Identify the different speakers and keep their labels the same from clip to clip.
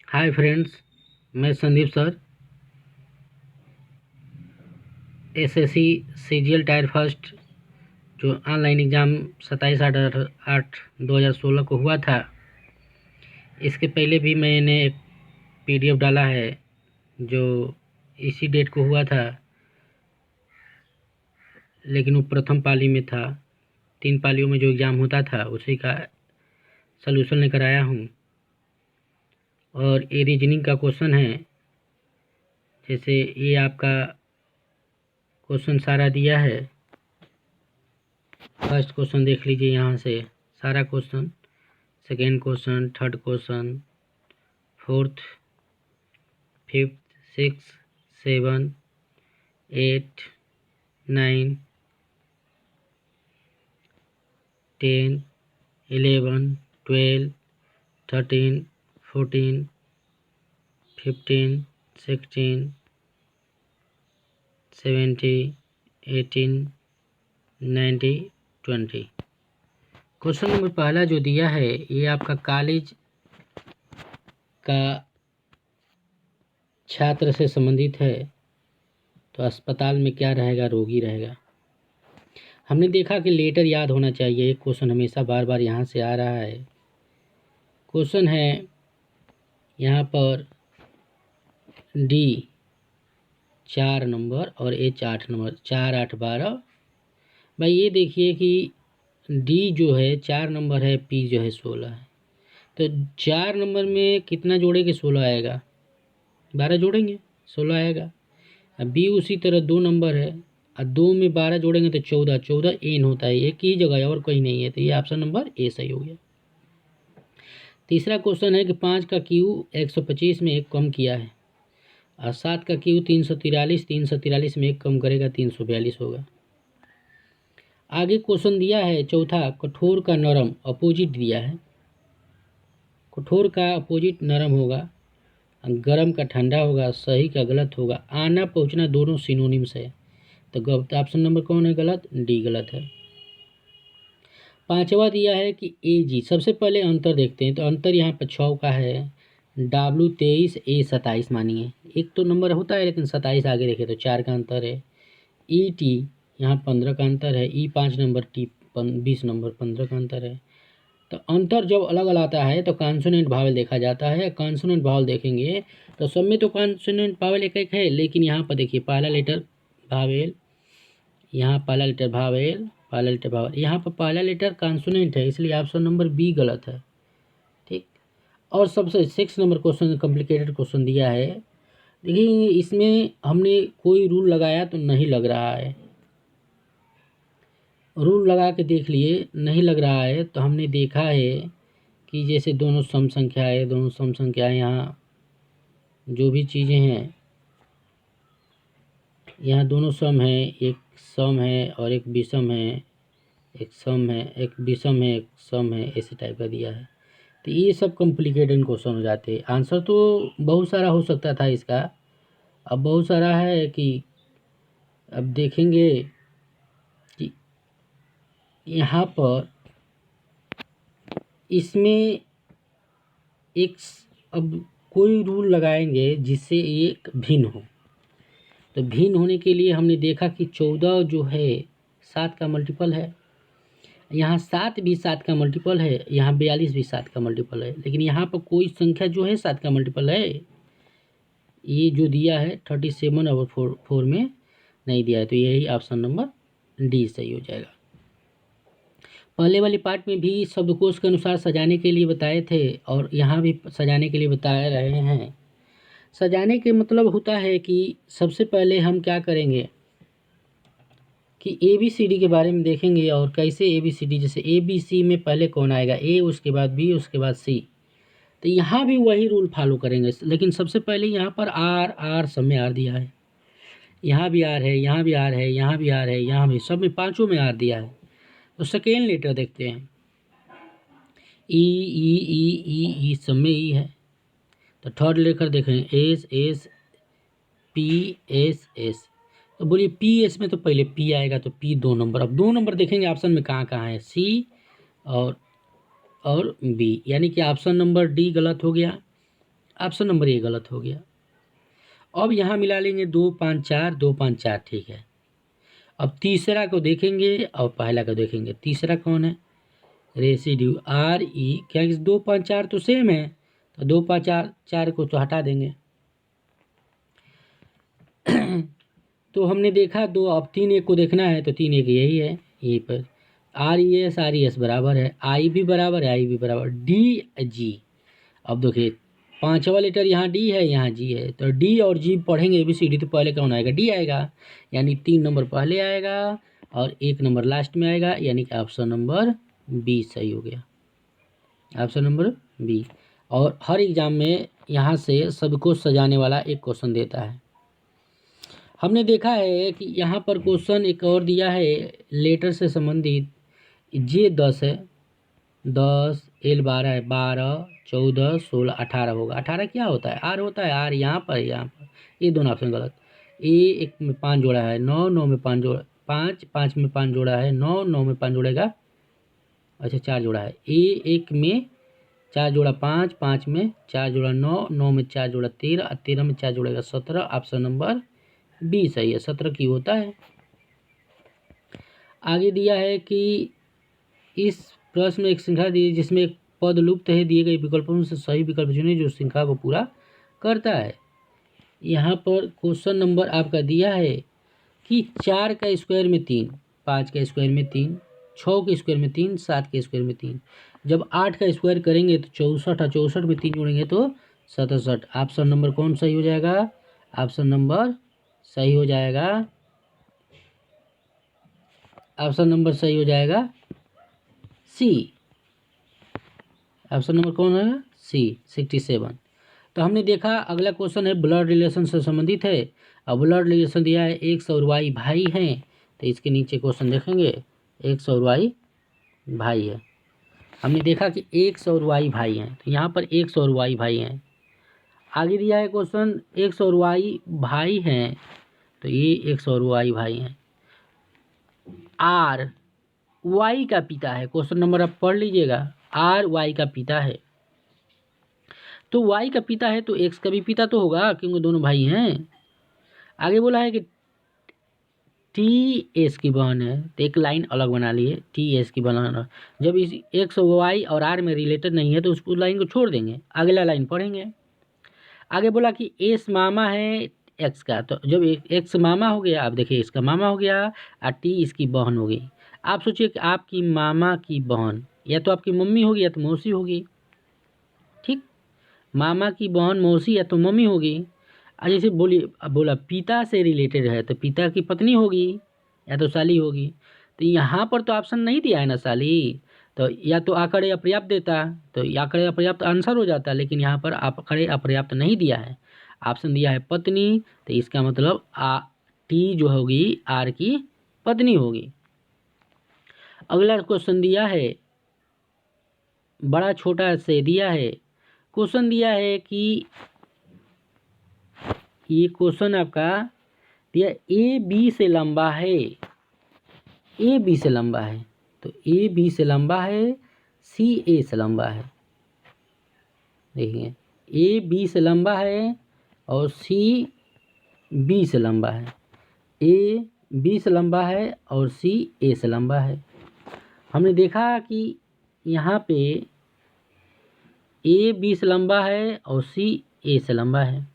Speaker 1: Hi friends, मैं Sandeep sir SSC CGL tyre first जो online exam 27/8/2016 को हुआ था। इसके पहले भी मैंने एक पीडीएफ डाला है जो इसी डेट को हुआ था, लेकिन वो प्रथम पाली में था। 3 पालियों में जो एग्ज़ाम होता था उसी का सलूशन लेकर आया हूँ। और ये रीजनिंग का क्वेश्चन है। जैसे ये आपका क्वेश्चन सारा दिया है। फर्स्ट क्वेश्चन देख लीजिए, यहाँ से सारा question, second question, third question, fourth, fifth, six, 7, 8, 9, 10, 11, 12, 13, 14, 15, 16, 17, 18, 19, 20। Question number पहला जो दिया है ये आपका कॉलेज का छात्र से संबंधित है। तो अस्पताल में क्या रहेगा? रोगी रहेगा। हमने देखा कि लेटर याद होना चाहिए। एक क्वेश्चन हमेशा बार बार यहाँ से आ रहा है। क्वेश्चन है यहाँ पर डी 4 नंबर और एच 8 नंबर, 4, 8, 12। भाई ये देखिए कि डी जो है 4 नंबर है, पी जो है 16 है। तो 4 नंबर में कितना जोड़ेंगे? 16 आएगा। 12 जोड़ेंगे 16 आएगा। अब बी उसी तरह 2 नंबर है और 2 में 12 जोड़ेंगे तो 14, 14 एन होता है। एक ही जगह है और कहीं नहीं है। तो ये ऑप्शन नंबर ए सही हो गया। तीसरा क्वेश्चन है कि 5 का क्यू 125 में एक कम किया है और 7 का क्यू 343, 343 में एक कम करेगा 342 होगा। आगे क्वेश्चन दिया है चौथा, कठोर का नरम अपोजिट दिया है। कठोर का अपोजिट नरम होगा, गरम का ठंडा होगा, सही का गलत होगा। आना पहुंचना दोनों सिनोनिम्स है। तो ऑप्शन नंबर कौन है? गलत, डी गलत है। पांचवा दिया है कि ए जी। सबसे पहले अंतर देखते हैं। तो अंतर यहाँ पर 6 का है, W 23, A 27 मानिए। एक तो नंबर होता है लेकिन 27 आगे देखे तो 4 का अंतर है। ई टी यहाँ 15 का अंतर है। ई 5 नंबर, टी 20 नंबर, 15 का अंतर है। तो अंतर जब अलग अलग आता है तो कॉन्सोनेंट वावल देखा जाता है। कॉन्सोनेंट वावल देखेंगे तो सब में तो कॉन्सोनेंट वावल एक एक है, लेकिन यहाँ पर देखिए पहला लेटर वावेल, यहाँ पहला लेटर वावेल, पहला लेटर वावेल, यहाँ पर पहला लेटर कॉन्सोनेंट है, इसलिए ऑप्शन नंबर बी गलत है। ठीक। और सबसे 6 नंबर क्वेश्चन कॉम्प्लिकेटेड क्वेश्चन दिया है। देखिए इसमें हमने कोई रूल लगाया तो नहीं लग रहा है। रूल लगा के देख लिए, नहीं लग रहा है। तो हमने देखा है कि जैसे दोनों सम संख्याएँ, यहाँ जो भी चीज़ें हैं, यहाँ दोनों सम है, एक सम है और एक विषम है, एक सम है, एक विषम है, एक सम है, ऐसे टाइप का दिया है। तो ये सब कॉम्प्लिकेटेड क्वेश्चन हो जाते हैं। आंसर तो बहुत सारा हो सकता था इसका, अब बहुत सारा है कि अब देखेंगे कि यहाँ पर इसमें एक अब कोई रूल लगाएंगे जिससे एक भिन्न हो। तो भिन्न होने के लिए हमने देखा कि 14 जो है 7 का मल्टीपल है, यहाँ 7 भी 7 का मल्टीपल है, यहाँ 42 भी 7 का मल्टीपल है, लेकिन यहाँ पर कोई संख्या जो है 7 का मल्टीपल है। ये जो दिया है 37/4 में नहीं दिया है। तो यही ऑप्शन नंबर डी सही हो जाएगा। पहले वाले पार्ट में भी शब्दकोश के अनुसार सजाने के लिए बताए थे और यहाँ भी सजाने के लिए बता रहे हैं। सजाने के मतलब होता है कि सबसे पहले हम क्या करेंगे कि ए बी सी डी के बारे में देखेंगे और कैसे ए बी सी डी, जैसे ए बी सी में पहले कौन आएगा? ए, उसके बाद बी, उसके बाद सी। तो यहाँ भी वही रूल फॉलो करेंगे, लेकिन सबसे पहले यहाँ पर आर, आर सब में आर दिया है, यहाँ भी आर है, यहाँ भी आर है, यहाँ भी आर है, यहाँ भी, सब में पाँचों में आर दिया है। तो सेकेंड लेटर देखते हैं। ई ई ई ई ई सब में ई है। तो थर्ड लेकर देखें, S S P S S. तो बोलिए पी एस में तो पहले पी आएगा, तो पी 2 नंबर। अब 2 नंबर देखेंगे ऑप्शन में कहाँ कहाँ है, सी और बी, यानी कि ऑप्शन नंबर डी गलत हो गया। ऑप्शन नंबर ए गलत हो गया। अब यहाँ मिला लेंगे 2 5 4, 2 5 4, ठीक है। अब तीसरा को देखेंगे और पहला को देखेंगे। तीसरा कौन है? रेसिड्यू आर ई, क्या 2 5 4 तो सेम है, तो 2 5 4 को तो हटा देंगे। तो हमने देखा 2, अब 3 1 को देखना है, तो 3 1 यही है, यहीं पर आर ई एस बराबर है, आई भी बराबर है, आई भी बराबर, डी जी। अब देखिए 5वां लेटर यहाँ डी है, यहाँ जी है, तो डी और जी पढ़ेंगे ABCD, तो पहले कौन आएगा? डी आएगा, यानी 3 नंबर पहले आएगा और 1 नंबर लास्ट में आएगा, यानी कि ऑप्शन नंबर बी सही हो गया, ऑप्शन नंबर बी। और हर एग्जाम में यहाँ से सबको सजाने वाला एक क्वेश्चन देता है। हमने देखा है कि यहाँ पर क्वेश्चन एक और दिया है लेटर से संबंधित, जे 10 है, 10, एल 12 है, 12, 14, 16, 18 होगा। 18 क्या होता है? आर होता है, आर यहाँ पर, यहाँ पर, ये दोनों ऑप्शन गलत। ए 1 में 5 जोड़ा है, 9, 9 में 5 जोड़ा, 5, 5 में 5 जोड़ा है, 9, 9 में 5 जोड़ेगा, अच्छा 4 जोड़ा है। ए 1 में 4 जोड़ा 5, 5 में 4 जोड़ा 9, 9 में 4 जोड़ा 13, 13 में 4 जोड़ेगा 17, ऑप्शन नंबर बी सही है, 17 की होता है। आगे दिया है कि इस प्रश्न में एक श्रृंखला दी जिसमें एक पद लुप्त है, दिए गए विकल्पों से सही विकल्प चुनें जो श्रृंखला को पूरा करता है। यहाँ पर क्वेश्चन नंबर आपका दिया है कि 4 का स्क्वायर में 3, 5 का स्क्वायर में 3, 6 के स्क्वायर में 3, 7 के स्क्वायर में 3, जब 8 का स्क्वायर करेंगे तो 64, और 64 में 3 जोड़ेंगे तो 67। ऑप्शन नंबर कौन सही हो जाएगा? ऑप्शन नंबर सही हो जाएगा, ऑप्शन नंबर सही हो जाएगा सी। ऑप्शन नंबर कौन है? सी, 67। तो हमने देखा अगला क्वेश्चन है ब्लड रिलेशन से संबंधित है। अब ब्लड रिलेशन दिया है एक्स और वाई भाई हैं, तो इसके नीचे क्वेश्चन देखेंगे एक्स और वाई भाई है। हमने देखा कि एक्स और वाई भाई हैं, तो यहाँ पर एक्स और वाई भाई हैं। आगे दिया है क्वेश्चन एक्स और वाई भाई हैं, तो ये एक्स और वाई भाई हैं। आर वाई का पिता है, क्वेश्चन नंबर आप पढ़ लीजिएगा, आर वाई का पिता है, तो वाई का पिता है तो एक्स का भी पिता तो होगा, क्योंकि दोनों भाई हैं। आगे बोला है कि टी एस की बहन है, तो एक लाइन अलग बना लिए, टी एस की बहन। जब इस एक्स वाई और आर में रिलेटेड नहीं है तो उस लाइन को छोड़ देंगे, अगला लाइन पढ़ेंगे। आगे बोला कि एस मामा है एक्स का, तो जब एक्स मामा हो गया, आप देखिए इसका मामा हो गया और टी इसकी बहन हो गई। आप सोचिए कि आपकी मामा की बहन या तो आपकी मम्मी होगी या तो मौसी होगी, ठीक, मामा की बहन मौसी या तो मम्मी होगी। जैसे बोला पिता से रिलेटेड है तो पिता की पत्नी होगी या तो साली होगी, तो यहाँ पर तो ऑप्शन नहीं दिया है ना साली, तो या तो आकड़े अपर्याप्त देता, तो आकड़े अपर्याप्त आंसर हो जाता, लेकिन यहाँ पर आकड़े अपर्याप्त नहीं दिया है, ऑप्शन दिया है पत्नी, तो इसका मतलब टी जो होगी आर की पत्नी होगी। अगला क्वेश्चन दिया है बड़ा छोटा से दिया है, क्वेश्चन दिया है कि ये क्वेश्चन आपका दिया ए बी से लंबा है, ए बी से लंबा है, तो ए बी से लंबा है, सी ए से लंबा है। देखिए ए बी से लंबा है और सी बी से लंबा है, ए बी से लंबा है और सी ए से लंबा है। हमने देखा कि यहाँ पे ए बी से लंबा है और सी ए से लंबा है।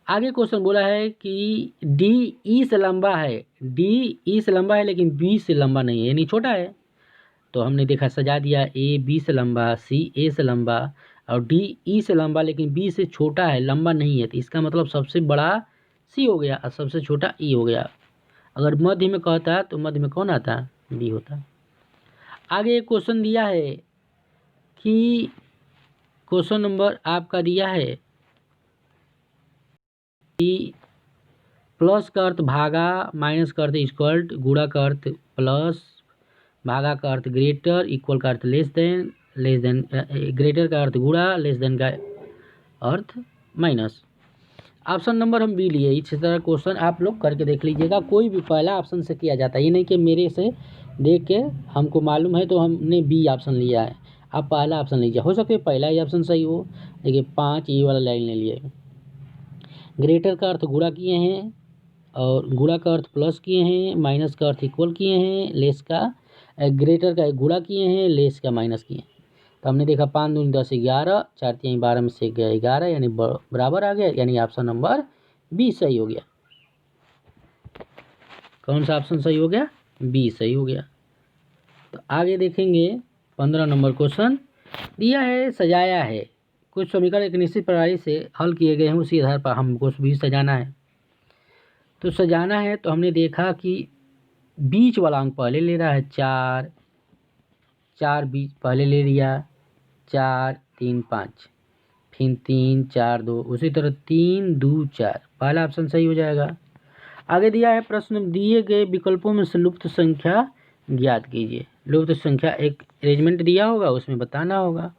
Speaker 1: आगे क्वेश्चन बोला है कि डी ई से लंबा है, डी ई से लंबा है लेकिन बी से लंबा नहीं है, यानी छोटा है, तो हमने देखा सजा दिया ए बी से लंबा, सी ए से लंबा और डी ई से लंबा लेकिन बी से छोटा है, लंबा नहीं है, तो इसका मतलब सबसे बड़ा सी हो गया और सबसे छोटा ई हो गया। अगर मध्य में कहता तो मध्य में कौन आता? बी होता। आगे एक क्वेश्चन दिया है कि क्वेश्चन नंबर आपका दिया है कि प्लस का अर्थ भागा, माइनस का अर्थ इक्वल, गुणा का अर्थ प्लस, भागा का अर्थ ग्रेटर, इक्वल का अर्थ लेस देन, ग्रेटर का अर्थ गुणा, लेस देन का अर्थ माइनस। ऑप्शन नंबर हम बी लिए। इसी तरह क्वेश्चन आप लोग करके देख लीजिएगा, कोई भी पहला ऑप्शन से किया जाता है, ये नहीं कि मेरे से देख के हमको मालूम है तो हमने बी ऑप्शन लिया है। आप पहला ऑप्शन लीजिए, हो सकता है पहला ही ऑप्शन सही हो। देखिए 5 ये वाला लाइन ले लिए। ग्रेटर का अर्थ गुणा किए हैं और गुणा का अर्थ प्लस किए हैं, माइनस का अर्थ इक्वल किए हैं, लेस का ग्रेटर का गुणा किए हैं, लेस का माइनस किए हैं। तो हमने देखा 5 दूनी 10 11, 4 3 12 में से गया 11 यानी बराबर आ गया, यानी ऑप्शन नंबर बी सही हो गया। कौन सा ऑप्शन सही हो गया? बी सही हो गया। तो आगे देखेंगे 15 नंबर क्वेश्चन दिया है, सजाया है। कुछ समीकरण एक निश्चित प्रणाली से हल किए गए हैं, उसी आधार पर हमको भी सजाना है। तो सजाना है तो हमने देखा कि बीच वाला अंक पहले ले रहा है 4, 4 बीच पहले ले लिया, 4 3 5, फिर 3 4 2, उसी तरह 3 2 4, पहला ऑप्शन सही हो जाएगा। आगे दिया है प्रश्न, दिए गए विकल्पों में से लुप्त संख्या ज्ञात कीजिए। लुप्त संख्या एक अरेंजमेंट दिया होगा, उसमें बताना होगा।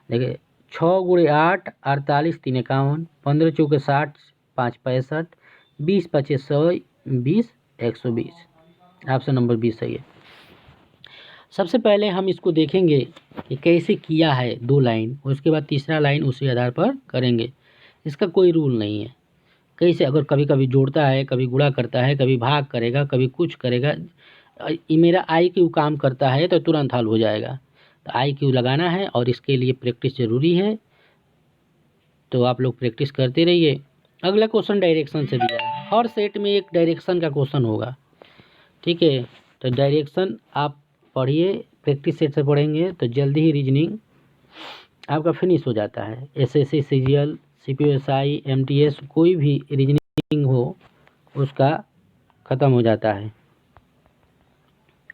Speaker 1: देखिए 6 गुणे 8 48 3 51, 15 चौके 60 5 65, 20 पचे 100, 20 120, ऑप्शन नंबर 20 सही है। सबसे पहले हम इसको देखेंगे कि कैसे किया है 2 लाइन, उसके बाद तीसरा लाइन उसी आधार पर करेंगे। इसका कोई रूल नहीं है, कैसे अगर कभी कभी जोड़ता है, कभी गुणा करता है, कभी भाग करेगा, कभी कुछ करेगा। ये मेरा IQ काम करता है तो तुरंत हल हो जाएगा। तो IQ लगाना है और इसके लिए प्रैक्टिस ज़रूरी है, तो आप लोग प्रैक्टिस करते रहिए। अगला क्वेश्चन डायरेक्शन से दिया है, हर सेट में एक डायरेक्शन का क्वेश्चन होगा, ठीक है। तो डायरेक्शन आप पढ़िए, प्रैक्टिस सेट से पढ़ेंगे तो जल्दी ही रीजनिंग आपका फिनिश हो जाता है। SSC CGL CPSI MTS कोई भी रीजनिंग हो उसका ख़त्म हो जाता है।